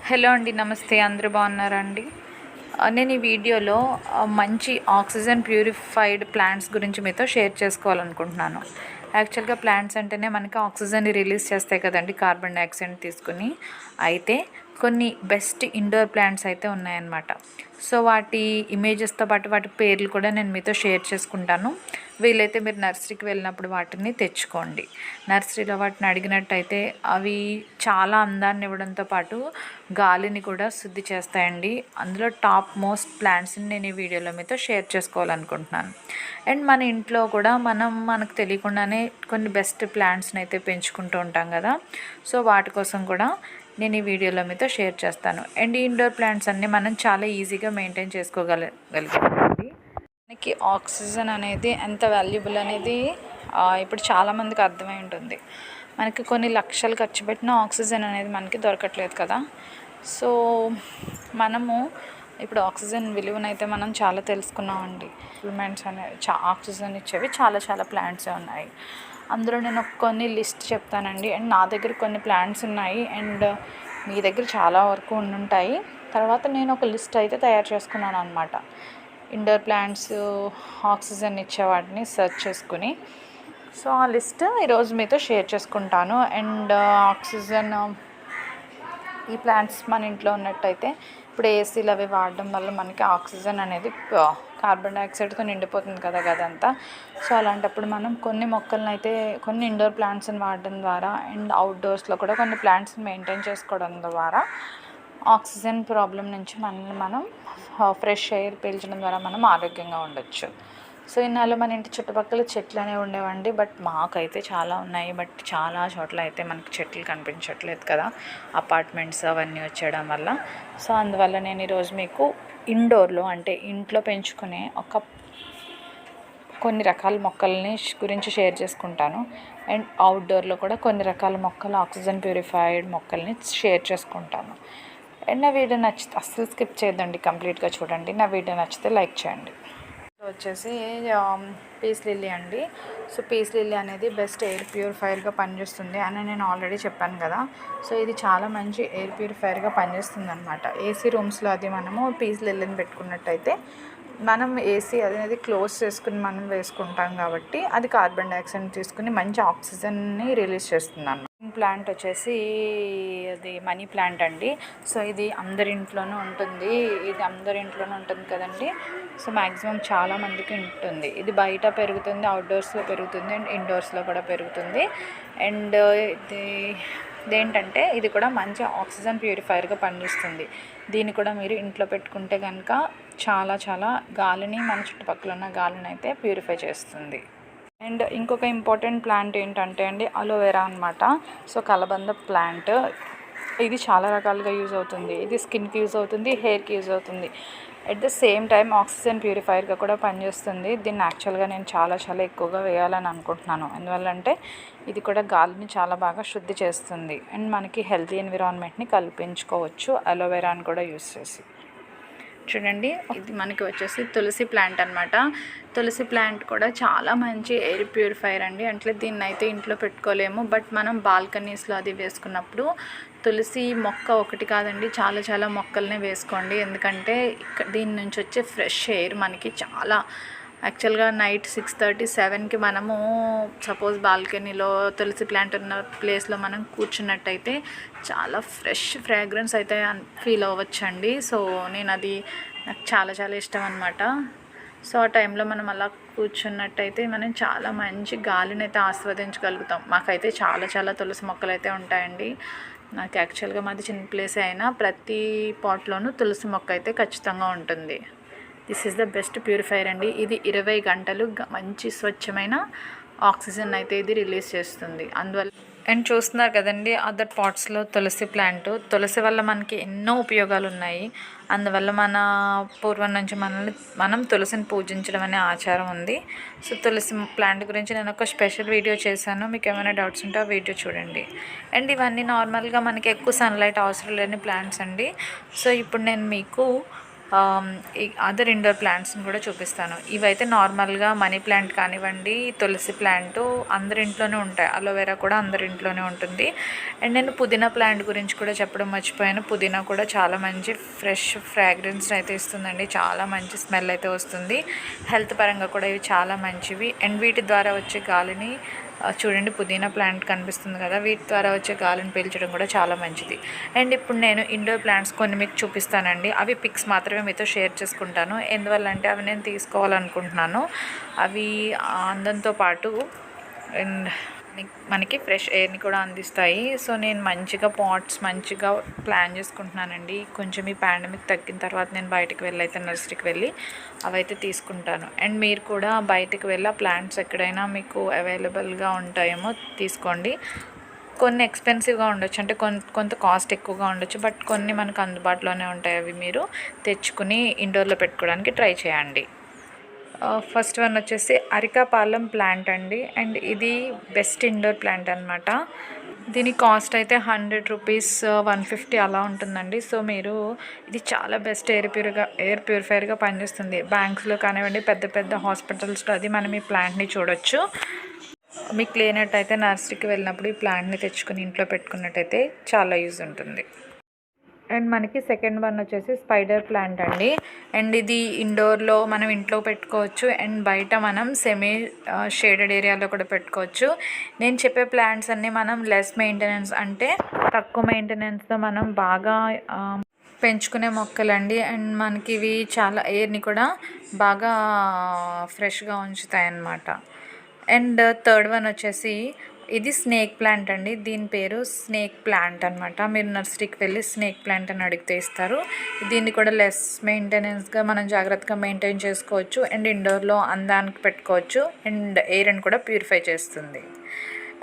Hello అండి, నమస్తే. అందరూ బాగున్నారా అండి? నేను ఈ వీడియోలో మంచి ఆక్సిజన్ ప్యూరిఫైడ్ ప్లాంట్స్ గురించి మీతో షేర్ చేసుకోవాలనుకుంటున్నాను. యాక్చువల్గా ప్లాంట్స్ అంటేనే మనకి ఆక్సిజన్ని రిలీజ్ చేస్తాయి కదండి, కార్బన్ డైఆక్సైడ్ తీసుకుని. అయితే కొన్ని బెస్ట్ ఇండోర్ ప్లాంట్స్ అయితే ఉన్నాయన్నమాట. సో వాటి ఇమేజెస్తో పాటు వాటి పేర్లు కూడా నేను మీతో షేర్ చేసుకుంటాను. వీలైతే మీరు నర్సరీకి వెళ్ళినప్పుడు వాటిని తెచ్చుకోండి. నర్సరీలో వాటిని అడిగినట్టయితే అవి చాలా అందాన్ని ఇవ్వడంతో పాటు గాలిని కూడా శుద్ధి చేస్తాయండి. అందులో టాప్ మోస్ట్ ప్లాంట్స్ని నేను ఈ వీడియోలో మీతో షేర్ చేసుకోవాలనుకుంటున్నాను. అండ్ మన ఇంట్లో కూడా మనకు తెలియకుండానే కొన్ని బెస్ట్ ప్లాంట్స్ని అయితే పెంచుకుంటూ ఉంటాం కదా. సో వాటి కోసం కూడా నేను ఈ వీడియోలో మీతో షేర్ చేస్తాను. అండ్ ఈ ఇండోర్ ప్లాంట్స్ అన్నీ మనం చాలా ఈజీగా మెయింటైన్ చేసుకోగలుగుతామండి. మనకి ఆక్సిజన్ అనేది ఎంత వాల్యుబుల్ అనేది ఇప్పుడు చాలామందికి అర్థమై ఉంటుంది. మనకి కొన్ని లక్షలు ఖర్చు పెట్టిన ఆక్సిజన్ అనేది మనకి దొరకట్లేదు కదా. సో మనము ఇప్పుడు ఆక్సిజన్ విలువనైతే మనం చాలా తెలుసుకున్నామండి. సప్లిమెంట్స్ అనేవి ఆక్సిజన్ ఇచ్చేవి చాలా ప్లాంట్స్ ఉన్నాయి. అందులో నేను కొన్ని లిస్ట్ చెప్తానండి. అండ్ నా దగ్గర కొన్ని ప్లాంట్స్ ఉన్నాయి, అండ్ మీ దగ్గర చాలా వరకు ఉండుంటాయి. తర్వాత నేను ఒక లిస్ట్ అయితే తయారు చేసుకున్నాను అనమాట. ఇండోర్ ప్లాంట్స్ ఆక్సిజన్ ఇచ్చే వాటిని సెర్చ్ చేసుకుని. సో ఆ లిస్ట్ ఈరోజు మీతో షేర్ చేసుకుంటాను. అండ్ ఆక్సిజన్ ఈ ప్లాంట్స్ మన ఇంట్లో ఉన్నట్టయితే ఇప్పుడు ఏసీలు అవి వాడడం వల్ల మనకి ఆక్సిజన్ అనేది కార్బన్ డైఆక్సైడ్తో నిండిపోతుంది కదా గదంతా. సో అలాంటప్పుడు మనం కొన్ని మొక్కలను అయితే కొన్ని ఇండోర్ ప్లాంట్స్ని వాడడం ద్వారా అండ్ అవుట్డోర్స్లో కూడా కొన్ని ప్లాంట్స్ని మెయింటైన్ చేసుకోవడం ద్వారా ఆక్సిజన్ ప్రాబ్లం నుంచి మనం ఫ్రెష్ ఎయిర్ పీల్చడం ద్వారా మనం ఆరోగ్యంగా ఉండొచ్చు. సో ఇన్నాళ్ళు మన ఇంటి చుట్టుపక్కల చెట్లు అనేవి ఉండేవండి, బట్ మాకైతే చాలా ఉన్నాయి. బట్ చాలా చోట్ల అయితే మనకి చెట్లు కనిపించట్లేదు కదా, అపార్ట్మెంట్స్ అవన్నీ వచ్చేయడం వల్ల. సో అందువల్ల నేను ఈరోజు మీకు ఇండోర్లో అంటే ఇంట్లో పెంచుకునే కొన్ని రకాల మొక్కల్ని గురించి షేర్ చేసుకుంటాను. అండ్ అవుట్డోర్లో కూడా కొన్ని రకాల మొక్కలు ఆక్సిజన్ ప్యూరిఫైడ్ మొక్కల్ని షేర్ చేసుకుంటాను. అండ్ నా వీడియో నచ్చితే అస్సలు స్కిప్ చేయొద్దండి, కంప్లీట్గా చూడండి. నా వీడియో నచ్చితే లైక్ చేయండి. వచ్చేసి పీస్ లిల్లీ అండి. సో పీస్ లిల్లీ అనేది బెస్ట్ ఎయిర్ ప్యూరిఫైయర్గా పనిచేస్తుంది అని నేను ఆల్రెడీ చెప్పాను కదా. సో ఇది చాలా మంచి ఎయిర్ ప్యూరిఫైయర్గా పనిచేస్తుంది అనమాట. ఏసీ రూమ్స్లో అది మనము పీస్ లిల్లీని పెట్టుకున్నట్టయితే మనం ఏసీ అనేది క్లోజ్ చేసుకుని మనం వేసుకుంటాం కాబట్టి అది కార్బన్ డైఆక్సైడ్ తీసుకుని మంచి ఆక్సిజన్ని రిలీజ్ చేస్తుంది అన్నమాట. ప్లాంట్ వచ్చేసి అది మనీ ప్లాంట్ అండి. సో ఇది అందరి ఇంట్లోనూ ఉంటుంది. కదండి. సో మ్యాక్సిమం చాలామందికి ఉంటుంది. ఇది బయట పెరుగుతుంది, అవుట్డోర్స్లో పెరుగుతుంది, అండ్ ఇండోర్స్లో కూడా పెరుగుతుంది. అండ్ ఇదేంటంటే ఇది కూడా మంచి ఆక్సిజన్ ప్యూరిఫైయర్గా పనిచేస్తుంది. దీన్ని కూడా మీరు ఇంట్లో పెట్టుకుంటే కనుక చాలా గాలిని, మన చుట్టుపక్కల ఉన్న గాలిని అయితే ప్యూరిఫై చేస్తుంది. అండ్ ఇంకొక ఇంపార్టెంట్ ప్లాంట్ ఏంటంటే అండి అలోవెరా అనమాట. సో కలబంద ప్లాంట్ ఇది చాలా రకాలుగా యూజ్ అవుతుంది. ఇది స్కిన్కి యూజ్ అవుతుంది, హెయిర్కి యూజ్ అవుతుంది. At the same time oxygen ప్యూరిఫైయర్గా కూడా పనిచేస్తుంది. దీన్ని యాక్చువల్గా నేను చాలా ఎక్కువగా వేయాలని అనుకుంటున్నాను. ఎందువల్లంటే ఇది కూడా గాలిని చాలా బాగా శుద్ధి చేస్తుంది. అండ్ మనకి హెల్తీ ఎన్విరాన్మెంట్ని కల్పించుకోవచ్చు అలోవెరాని కూడా యూజ్ చేసి. చూడండి, ఇది మనకి వచ్చేసి తులసి ప్లాంట్ అనమాట. తులసి ప్లాంట్ కూడా చాలా మంచి ఎయిర్ ప్యూరిఫైయర్ అండి. అంటే దీన్ని అయితే ఇంట్లో పెట్టుకోలేము, బట్ మనం బాల్కనీస్లో అది వేసుకున్నప్పుడు తులసి మొక్క ఒకటి కాదండి, చాలా మొక్కల్ని వేసుకోండి. ఎందుకంటే దీని నుంచి వచ్చే ఫ్రెష్ ఎయిర్ మనకి చాలా యాక్చువల్గా నైట్ 6:30, 7కి మనము సపోజ్ బాల్కనీలో తులసి ప్లాంట్ ఉన్న ప్లేస్లో మనం కూర్చున్నట్టయితే చాలా ఫ్రెష్ ఫ్రాగ్రెన్స్ అయితే ఫీల్ అవ్వచ్చండి. సో నాకు చాలా ఇష్టం అనమాట. సో ఆ టైంలో మనం అలా కూర్చున్నట్టయితే మనం చాలా మంచి గాలిని అయితే ఆస్వాదించగలుగుతాం. మాకైతే చాలా తులసి మొక్కలు అయితే ఉంటాయండి. నాకు యాక్చువల్గా మాది చిన్న ప్లేసే అయినా ప్రతి పాట్లోనూ తులసి మొక్క అయితే ఖచ్చితంగా ఉంటుంది. This is the best purifier అండి. ఇది 20 గంటలు మంచి స్వచ్ఛమైన ఆక్సిజన్ అయితే ఇది రిలీజ్ చేస్తుంది. అందువల్ల అండ్ చూస్తున్నారు కదండి అదర్ పాట్స్లో తులసి ప్లాంట్. తులసి వల్ల మనకి ఎన్నో ఉపయోగాలు ఉన్నాయి. అందువల్ల మన పూర్వం నుంచి మనం తులసిని పూజించడం అనే ఆచారం ఉంది. సో తులసి ప్లాంట్ గురించి నేను ఒక స్పెషల్ వీడియో చేశాను. మీకు ఏమైనా డౌట్స్ ఉంటే ఆ వీడియో చూడండి. అండ్ ఇవన్నీ నార్మల్గా మనకి ఎక్కువ సన్లైట్ అవసరం లేని ప్లాంట్స్ అండి. సో ఇప్పుడు నేను మీకు అదర్ ఇండోర్ ప్లాంట్స్ని కూడా చూపిస్తాను. ఇవైతే నార్మల్గా మనీ ప్లాంట్ కానివ్వండి, తులసి ప్లాంట్ అందరి ఇంట్లోనే ఉంటాయి. అలోవెరా కూడా అందరి ఇంట్లోనే ఉంటుంది. అండ్ నేను పుదీనా ప్లాంట్ గురించి కూడా చెప్పడం మర్చిపోయాను. పుదీనా కూడా చాలా మంచి ఫ్రెష్ ఫ్రాగ్రెన్స్ అయితే ఇస్తుందండి. చాలా మంచి స్మెల్ అయితే వస్తుంది. హెల్త్ పరంగా కూడా ఇవి చాలా మంచివి. అండ్ వీటి ద్వారా వచ్చే గాలిని చూడండి, పుదీనా ప్లాంట్ కనిపిస్తుంది కదా, వీటి ద్వారా వచ్చే గాలిని పీల్చడం కూడా చాలా మంచిది. అండ్ ఇప్పుడు నేను ఇండోర్ ప్లాంట్స్ కొన్ని మీకు చూపిస్తానండి. అవి పిక్స్ మాత్రమే మీతో షేర్ చేసుకుంటాను. ఎందువల్లంటే అవి నేను తీసుకోవాలనుకుంటున్నాను. అవి అందంతో పాటు అండ్ మనకి ఫ్రెష్ ఎయిర్ని కూడా అందిస్తాయి. సో నేను మంచిగా పాట్స్ మంచిగా ప్లాన్ చేసుకుంటున్నానండి. కొంచెం ఈ పాండమిక్ తగ్గిన తర్వాత నేను బయటకు వెళ్ళైతే నర్సరీకి వెళ్ళి అవైతే తీసుకుంటాను. అండ్ మీరు కూడా బయటకు వెళ్ళి ప్లాంట్స్ ఎక్కడైనా మీకు అవైలబుల్గా ఉంటాయేమో తీసుకోండి. కొన్ని ఎక్స్పెన్సివ్గా ఉండొచ్చు, అంటే కొంత కాస్ట్ ఎక్కువగా ఉండొచ్చు, బట్ కొన్ని మనకు అందుబాటులోనే ఉంటాయి. అవి మీరు తెచ్చుకుని ఇండోర్లో పెట్టుకోవడానికి ట్రై చేయండి. ఫస్ట్ వన్ వచ్చేసి అరికాపాలెం ప్లాంట్ అండి. అండ్ ఇది బెస్ట్ ఇండోర్ ప్లాంట్ అనమాట. దీని కాస్ట్ అయితే 100 రూపీస్ 150 అలా ఉంటుందండి. సో మీరు ఇది చాలా బెస్ట్ ఎయిర్ ప్యూరిఫైయర్గా పనిచేస్తుంది. బ్యాంక్స్లో కానివ్వండి, పెద్ద పెద్ద హాస్పిటల్స్లో అది మనం ఈ ప్లాంట్ని చూడొచ్చు. మీకు లేనట్టయితే నర్సరీకి వెళ్ళినప్పుడు ఈ ప్లాంట్ని తెచ్చుకుని ఇంట్లో పెట్టుకున్నట్టయితే చాలా యూజ్ ఉంటుంది. అండ్ మనకి సెకండ్ వన్ వచ్చేసి స్పైడర్ ప్లాంట్ అండి. అండ్ ఇది ఇండోర్లో మనం ఇంట్లో పెట్టుకోవచ్చు, అండ్ బయట మనం సెమీ షేడెడ్ ఏరియాలో కూడా పెట్టుకోవచ్చు. నేను చెప్పే ప్లాంట్స్ అన్నీ మనం లెస్ మెయింటెనెన్స్, అంటే తక్కువ మెయింటెనెన్స్తో మనం బాగా పెంచుకునే మొక్కలండి. అండ్ మనకి ఇవి చాలా ఎయిర్ని కూడా బాగా ఫ్రెష్గా ఉంచుతాయి అన్నమాట. అండ్ థర్డ్ వన్ వచ్చేసి ఇది స్నేక్ ప్లాంట్ అండి. దీని పేరు స్నేక్ ప్లాంట్ అనమాట. మీరు నర్సరీకి వెళ్ళి స్నేక్ ప్లాంట్ అని అడిగితే ఇస్తారు. దీన్ని కూడా లెస్ మెయింటెనెన్స్గా మనం జాగ్రత్తగా మెయింటైన్ చేసుకోవచ్చు. అండ్ ఇండోర్లో అందానికి పెట్టుకోవచ్చు. అండ్ ఎయిర్ని కూడా ప్యూరిఫై చేస్తుంది.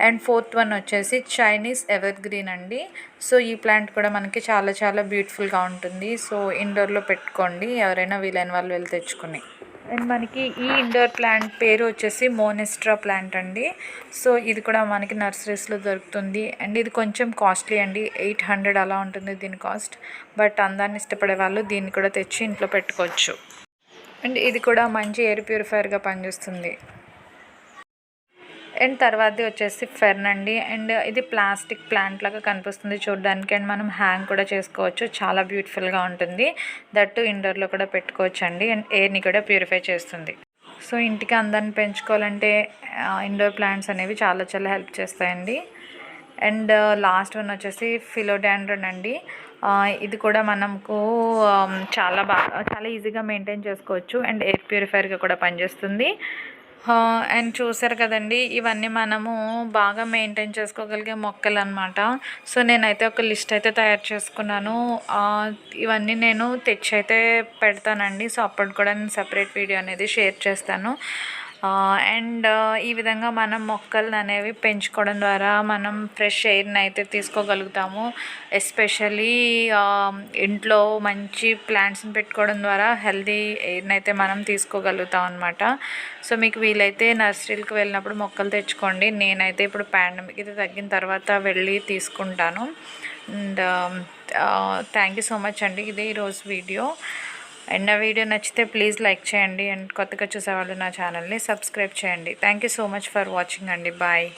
అండ్ ఫోర్త్ వన్ వచ్చేసి చైనీస్ ఎవర్ గ్రీన్ అండి. సో ఈ ప్లాంట్ కూడా మనకి చాలా చాలా బ్యూటిఫుల్గా ఉంటుంది. సో ఇండోర్లో పెట్టుకోండి, ఎవరైనా వీలైన వాళ్ళు వెళ్ళి తెచ్చుకుని. అండ్ మనకి ఈ ఇండోర్ ప్లాంట్ పేరు వచ్చేసి మోనెస్ట్రా ప్లాంట్ అండి. సో ఇది కూడా మనకి నర్సరీస్లో దొరుకుతుంది. అండ్ ఇది కొంచెం కాస్ట్లీ అండి, 800 అలా ఉంటుంది దీని కాస్ట్. బట్ అందాన్ని ఇష్టపడే వాళ్ళు దీన్ని కూడా తెచ్చి ఇంట్లో పెట్టుకోవచ్చు. అండ్ ఇది కూడా మంచి ఎయిర్ ప్యూరిఫైయర్గా పనిచేస్తుంది. అండ్ తర్వాతది వచ్చేసి ఫెర్న్ అండి. అండ్ ఇది ప్లాస్టిక్ ప్లాంట్ లాగా కనిపిస్తుంది చూడడానికి. అండ్ మనం హ్యాంగ్ కూడా చేసుకోవచ్చు, చాలా బ్యూటిఫుల్గా ఉంటుంది. దట్టు ఇండోర్లో కూడా పెట్టుకోవచ్చు అండి. అండ్ ఎయిర్ని కూడా ప్యూరిఫై చేస్తుంది. సో ఇంటికి అందాన్ని పెంచుకోవాలంటే ఇండోర్ ప్లాంట్స్ అనేవి చాలా చాలా హెల్ప్ చేస్తాయండి. అండ్ లాస్ట్ వన్ వచ్చేసి ఫిలోడాండ్రన్ అండి. ఇది కూడా మనకు చాలా ఈజీగా మెయింటైన్ చేసుకోవచ్చు. అండ్ ఎయిర్ ప్యూరిఫైయర్గా కూడా పనిచేస్తుంది. అండ్ చూసారు కదండి, ఇవన్నీ మనము బాగా మెయింటైన్ చేసుకోగలిగే మొక్కలు అనమాట. సో నేనైతే ఒక లిస్ట్ అయితే తయారు చేసుకున్నాను. ఇవన్నీ నేను తెచ్చి అయితే పెడతానండి. సో అప్పుడు కూడా నేను సపరేట్ వీడియో అనేది షేర్ చేస్తాను. అండ్ ఈ విధంగా మనం మొక్కలను అనేవి పెంచుకోవడం ద్వారా మనం ఫ్రెష్ ఎయిర్ని అయితే తీసుకోగలుగుతాము. ఎస్పెషల్లీ ఇంట్లో మంచి ప్లాంట్స్ని పెట్టుకోవడం ద్వారా హెల్తీ ఎయిర్ని అయితే మనం తీసుకోగలుగుతాం అనమాట. సో మీకు వీలైతే నర్సరీలకు వెళ్ళినప్పుడు మొక్కలు తెచ్చుకోండి. నేనైతే ఇప్పుడు పాండమిక్ ఇది తగ్గిన తర్వాత వెళ్ళి తీసుకుంటాను. And thank you so much అండి. ఇదే ఈరోజు వీడియో. అండ్ నా వీడియో నచ్చితే ప్లీజ్ లైక్ చేయండి. అండ్ కొత్తగా చూసేవాళ్ళు నా ఛానల్ని సబ్స్క్రైబ్ చేయండి. Thank you so much for watching అండి. బాయ్.